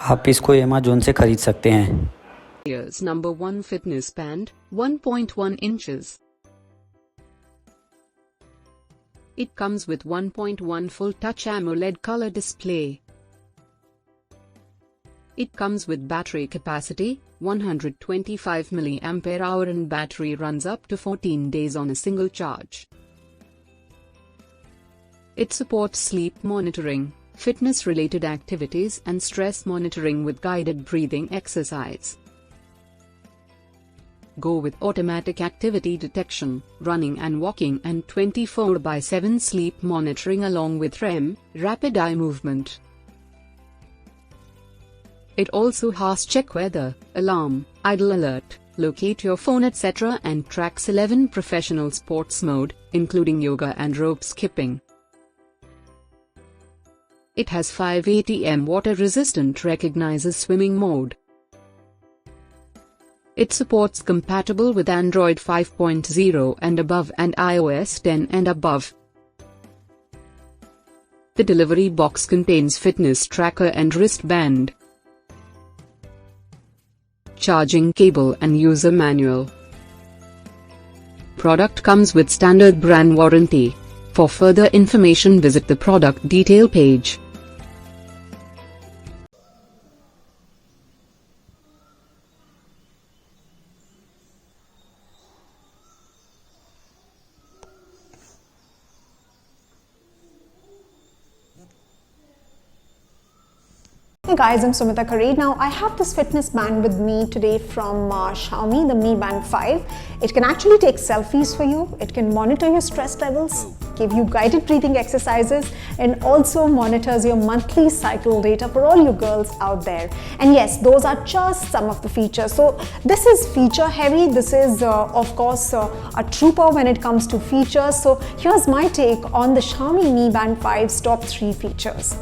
आप इसको अमेज़न से खरीद सकते हैं। Here's number 1 fitness band, 1.1 inches. It comes with 1.1 full touch AMOLED color display. It comes with battery capacity, 125 mAh, and battery runs up to 14 days on a single charge. It supports sleep monitoring, fitness-related activities and stress monitoring with guided breathing exercise. Go with automatic activity detection, running and walking, and 24/7 sleep monitoring along with REM, rapid eye movement. It also has check weather, alarm, idle alert, locate your phone etc. and tracks 11 professional sports mode, including yoga and rope skipping. It has 5 ATM water resistant, recognizes swimming mode. It supports compatible with Android 5.0 and above and iOS 10 and above. The delivery box contains fitness tracker and wristband, charging cable and user manual. Product comes with standard brand warranty. For further information visit the product detail page. Hey guys, I'm Sumita Kareed. Now I have this fitness band with me today from Xiaomi, the Mi Band 5. It can actually take selfies for you, it can monitor your stress levels, give you guided breathing exercises, and also monitors your monthly cycle data for all you girls out there. And yes, those are just some of the features. So this is feature heavy. This is of course a trooper when it comes to features. So here's my take on the Xiaomi Mi Band 5's top 3 features.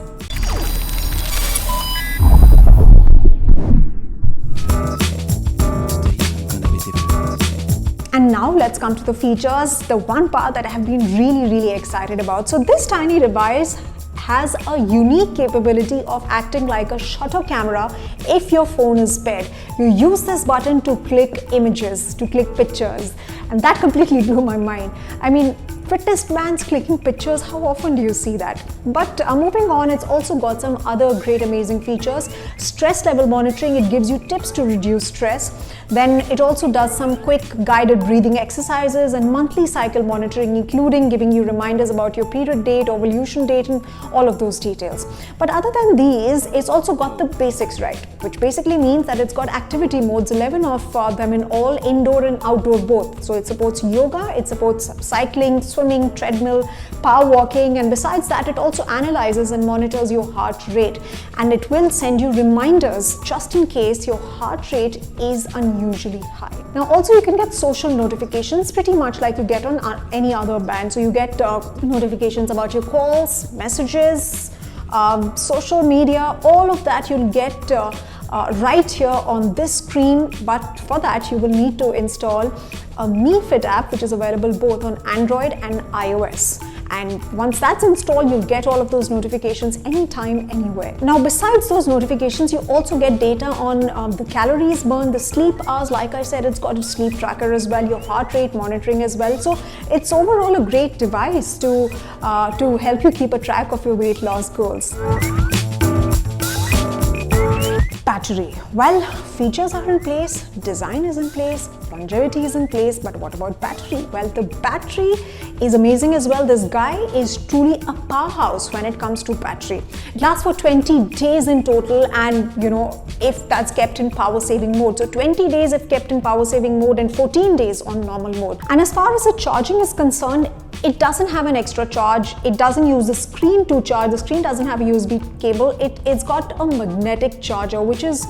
And now let's come to the features, the one part that I have been really excited about. So this tiny device has a unique capability of acting like a shutter camera if your phone is paired. You use this button to click images, to click pictures, and that completely blew my mind. I mean, fitness bands clicking pictures, how often do you see that? But moving on, it's also got some other great amazing features. Stress level monitoring, it gives you tips to reduce stress. Then it also does some quick guided breathing exercises and monthly cycle monitoring, including giving you reminders about your period date, ovulation date, and all of those details. But other than these, it's also got the basics right, which basically means that it's got activity modes, 11 of them in all, indoor and outdoor both. So it supports yoga, it supports cycling, swimming, treadmill, power walking, and besides that, it also analyzes and monitors your heart rate, and it will send you reminders just in case your heart rate is unusually high. Now also you can get social notifications pretty much like you get on any other band. So you get notifications about your calls, messages, social media, all of that you'll get right here on this screen. But for that you will need to install a Mi Fit app, which is available both on Android and iOS. And once that's installed, you'll get all of those notifications anytime, anywhere. Now, besides those notifications, you also get data on the calories burned, the sleep hours. Like I said, it's got a sleep tracker as well, your heart rate monitoring as well. So it's overall a great device to help you keep a track of your weight loss goals. Battery. Well, features are in place, design is in place, longevity is in place, but what about battery? Well, the battery is amazing as well. This guy is truly a powerhouse when it comes to battery. It lasts for 20 days in total, and you know, if that's kept in power saving mode. So 20 days if kept in power saving mode and 14 days on normal mode. And as far as the charging is concerned, it doesn't have an extra charge. It doesn't use the screen to charge. The screen doesn't have a USB cable. It's got a magnetic charger, which is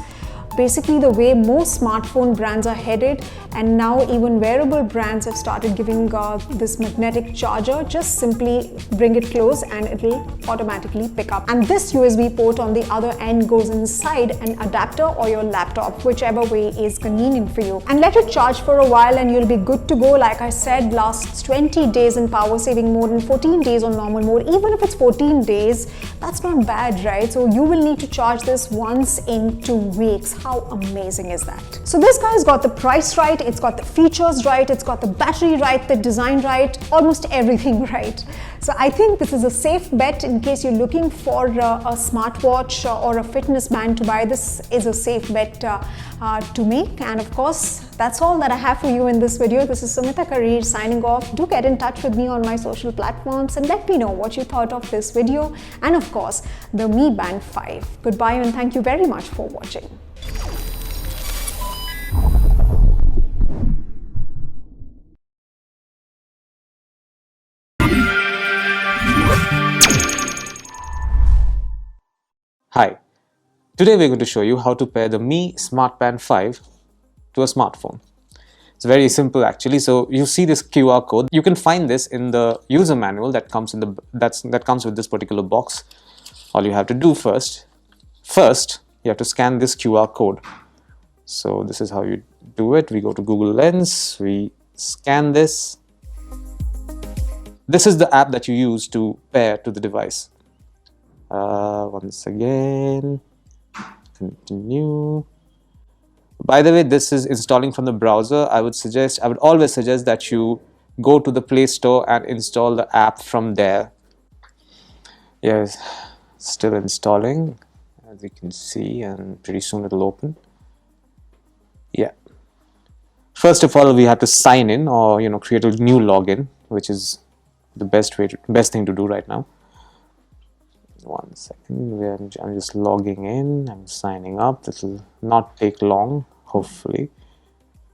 basically the way most smartphone brands are headed, and now even wearable brands have started giving this magnetic charger. Just simply bring it close and it'll automatically pick up. And this USB port on the other end goes inside an adapter or your laptop, whichever way is convenient for you. And let it charge for a while and you'll be good to go. Like I said, lasts 20 days in power saving mode and 14 days on normal mode. Even if it's 14 days, that's not bad, right? So you will need to charge this once in 2 weeks. How amazing is that? So this guy's got the price right, it's got the features right, it's got the battery right, the design right, almost everything right. So I think this is a safe bet in case you're looking for a smartwatch or a fitness band to buy. This is a safe bet to make. And of course, that's all that I have for you in this video. This is Sumita Karir signing off. Do get in touch with me on my social platforms and let me know what you thought of this video and of course the Mi Band 5. Goodbye and thank you very much for watching. Hi, today we're going to show you how to pair the Mi Smart Band 5 to a smartphone. It's very simple actually. So you see this QR code. You can find this in the user manual that comes in that comes with this particular box. All you have to do first you have to scan this QR code. So this is how you do it. We go to Google Lens, we scan this. This is the app that you use to pair to the device. Once again, continue. By the way, this is installing from the browser. I would always suggest that you go to the Play Store and install the app from there. Yes, still installing, as you can see, and pretty soon it'll open. Yeah. First of all, we have to sign in or create a new login, which is the best thing to do right now. 1 second, I'm just logging in, I'm signing up. This will not take long, hopefully.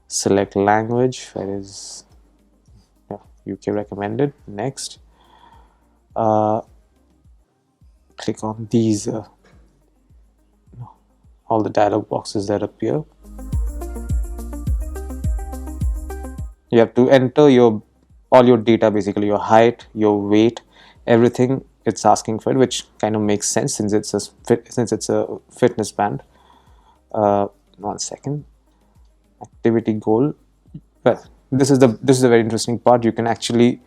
Select language, that is UK recommended. Next, click on these all the dialog boxes that appear. You have to enter all your data, basically your height, your weight, everything. It's asking for it, which kind of makes sense since it's a fitness band. 1 second. Activity goal. Well, this is a very interesting part. You can actually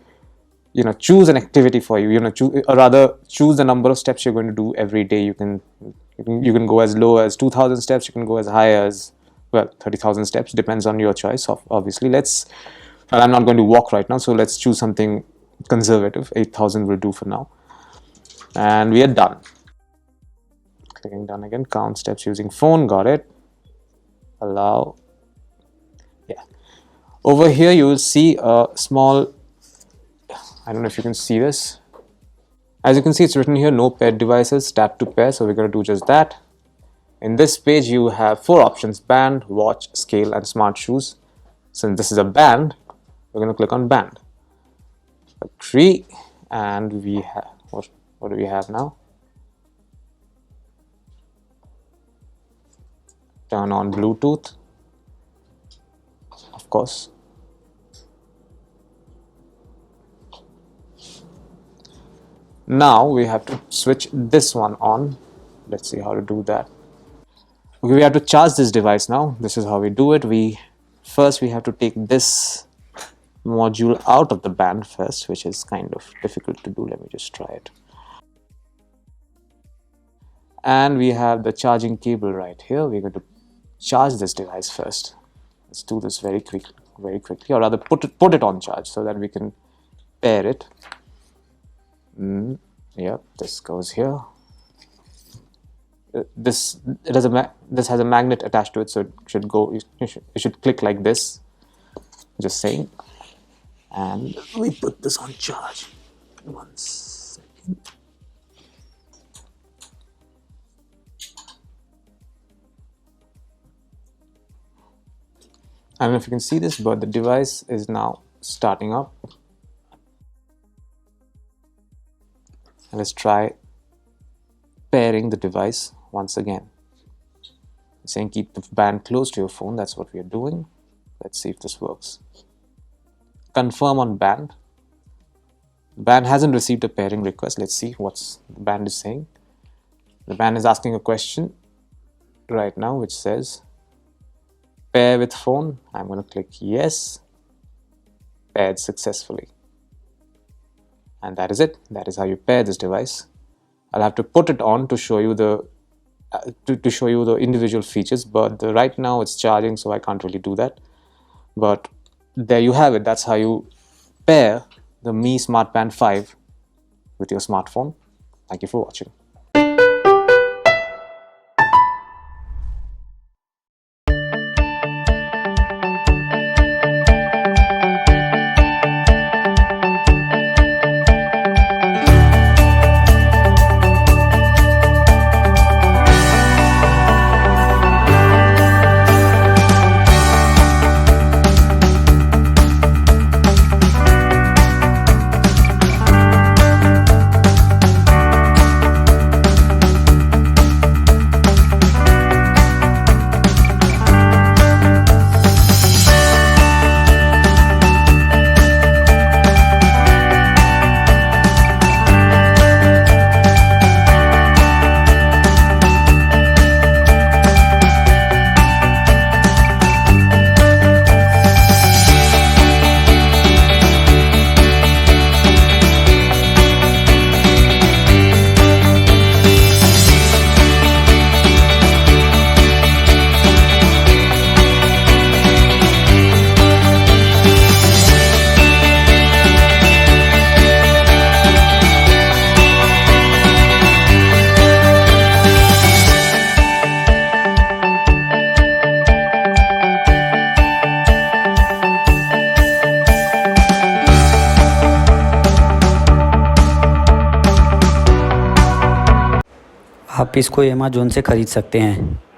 choose an activity for you. Choose the number of steps you're going to do every day. You can go as low as 2,000 steps. You can go as high as 30,000 steps. Depends on your choice. Obviously, I'm not going to walk right now, so let's choose something conservative. 8,000 will do for now. And we are done. Clicking done again. Count steps using phone. Got it. Allow. Yeah. Over here you will see a small, I don't know if you can see this. As you can see, it's written here, no paired devices, tap to pair. So we're going to do just that. In this page you have 4 options: band, watch, scale and smart shoes. Since this is a band, we're going to click on band. Agree. And we have, what do we have now? Turn on Bluetooth, of course. Now we have to switch this one on. Let's see how to do that. Okay, we have to charge this device now. This is how we do it. First we have to take this module out of the band first, which is kind of difficult to do. Let me just try it. And we have the charging cable right here. We're going to charge this device first. Let's do this very quickly, or rather put it on charge so that we can pair it. Yep, this goes here. This has a magnet attached to it, so it should go. It should click like this. Just saying. And we put this on charge. 1 second. I don't know if you can see this, but the device is now starting up. And let's try pairing the device once again. saying keep the band close to your phone. That's what we are doing. Let's see if this works. Confirm on band. Band hasn't received a pairing request. Let's see what the band is saying. The band is asking a question right now which says pair with phone. I'm going to click yes. Paired successfully. And that is it. That is how you pair this device. I'll have to put it on to show you the individual features, but right now it's charging, so I can't really do that. But there you have it. That's how you pair the Mi Smart Band 5 with your smartphone. Thank you for watching. आप इसको Amazon से ख़रीद सकते हैं।